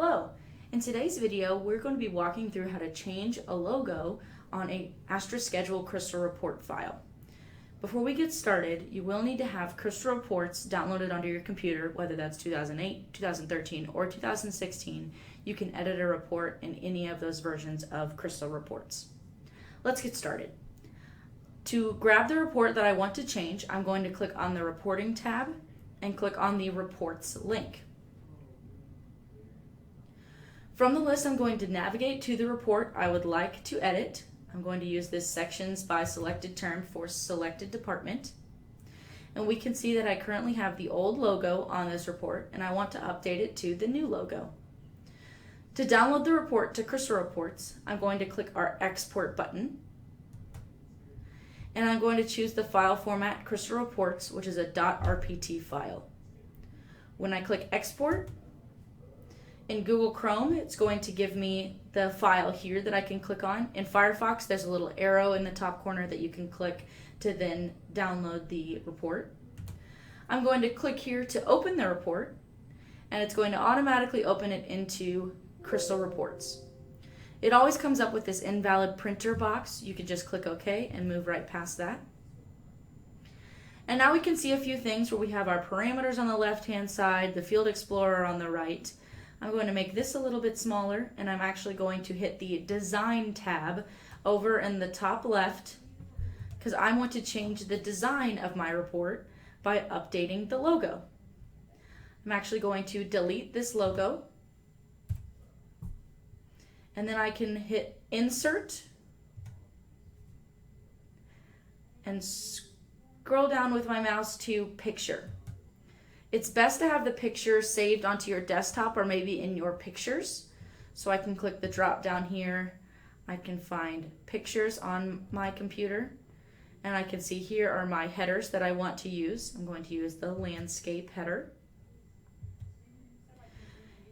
Hello! In today's video, we're going to be walking through how to change a logo on a Astra Schedule Crystal Report file. Before we get started, you will need to have Crystal Reports downloaded onto your computer, whether that's 2008, 2013, or 2016. You can edit a report in any of those versions of Crystal Reports. Let's get started. To grab the report that I want to change, I'm going to click on the Reporting tab and click on the Reports link. From the list, I'm going to navigate to the report I would like to edit. I'm going to use this Sections by Selected Term for Selected Department. And we can see that I currently have the old logo on this report, and I want to update it to the new logo. To download the report to Crystal Reports, I'm going to click our Export button. And I'm going to choose the file format Crystal Reports, which is a .rpt file. When I click Export, in Google Chrome, it's going to give me the file here that I can click on. In Firefox, there's a little arrow in the top corner that you can click to then download the report. I'm going to click here to open the report, and it's going to automatically open it into Crystal Reports. It always comes up with this invalid printer box. You can just click OK and move right past that. And now we can see a few things where we have our parameters on the left-hand side, the Field Explorer on the right. I'm going to make this a little bit smaller, and I'm actually going to hit the Design tab over in the top left because I want to change the design of my report by updating the logo. I'm actually going to delete this logo, and then I can hit Insert and scroll down with my mouse to Picture. It's best to have the picture saved onto your desktop or maybe in your pictures. So I can click the drop down here. I can find pictures on my computer. And I can see here are my headers that I want to use. I'm going to use the landscape header.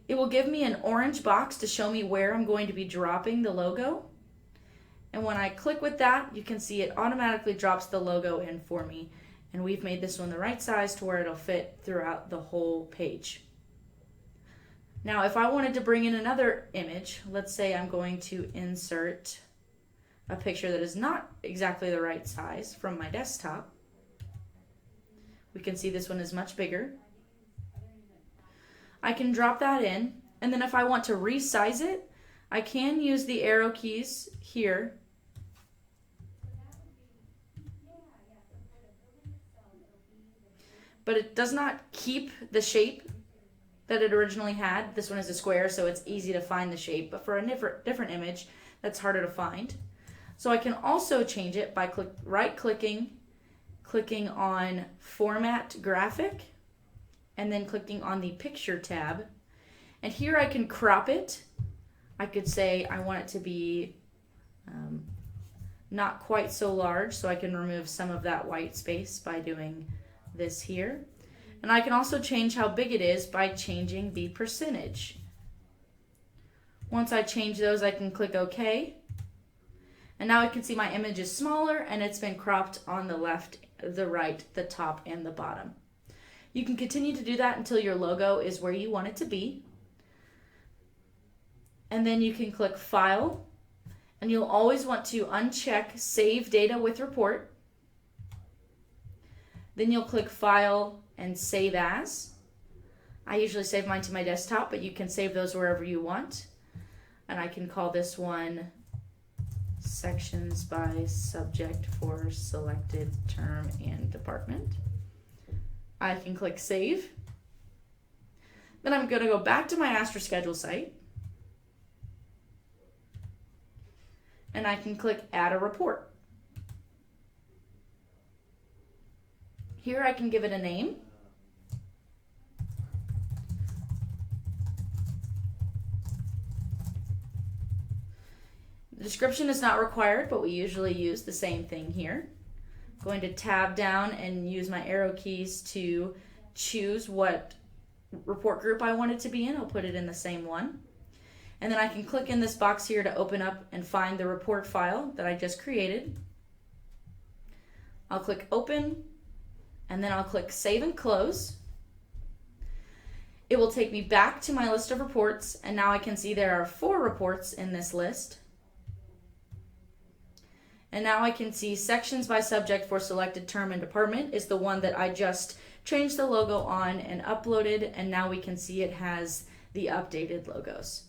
It will give me an orange box to show me where I'm going to be dropping the logo. And when I click with that, you can see it automatically drops the logo in for me. And we've made this one the right size to where it'll fit throughout the whole page. Now, if I wanted to bring in another image, let's say I'm going to insert a picture that is not exactly the right size from my desktop. We can see this one is much bigger. I can drop that in, and then if I want to resize it, I can use the arrow keys here. But it does not keep the shape that it originally had. This one is a square, so it's easy to find the shape. But for a different image, that's harder to find. So I can also change it by right-clicking, clicking on Format Graphic, and then clicking on the Picture tab. And here I can crop it. I could say I want it to be not quite so large, so I can remove some of that white space by doing this here. And I can also change how big it is by changing the percentage. Once I change those, I can click OK. And now I can see my image is smaller and it's been cropped on the left, the right, the top, and the bottom. You can continue to do that until your logo is where you want it to be. And then you can click File, and you'll always want to uncheck Save Data with Report. Then you'll click File and Save As. I usually save mine to my desktop, but you can save those wherever you want. And I can call this one Sections by Subject for Selected Term and Department. I can click Save. Then I'm going to go back to my Astra Schedule site. And I can click Add a Report. Here I can give it a name. The description is not required, but we usually use the same thing here. I'm going to tab down and use my arrow keys to choose what report group I want it to be in. I'll put it in the same one. And then I can click in this box here to open up and find the report file that I just created. I'll click Open, and then I'll click Save and Close. It will take me back to my list of reports, and now I can see there are 4 reports in this list. And now I can see sections by subject for selected term and department is the one that I just changed the logo on and uploaded, and now we can see it has the updated logos.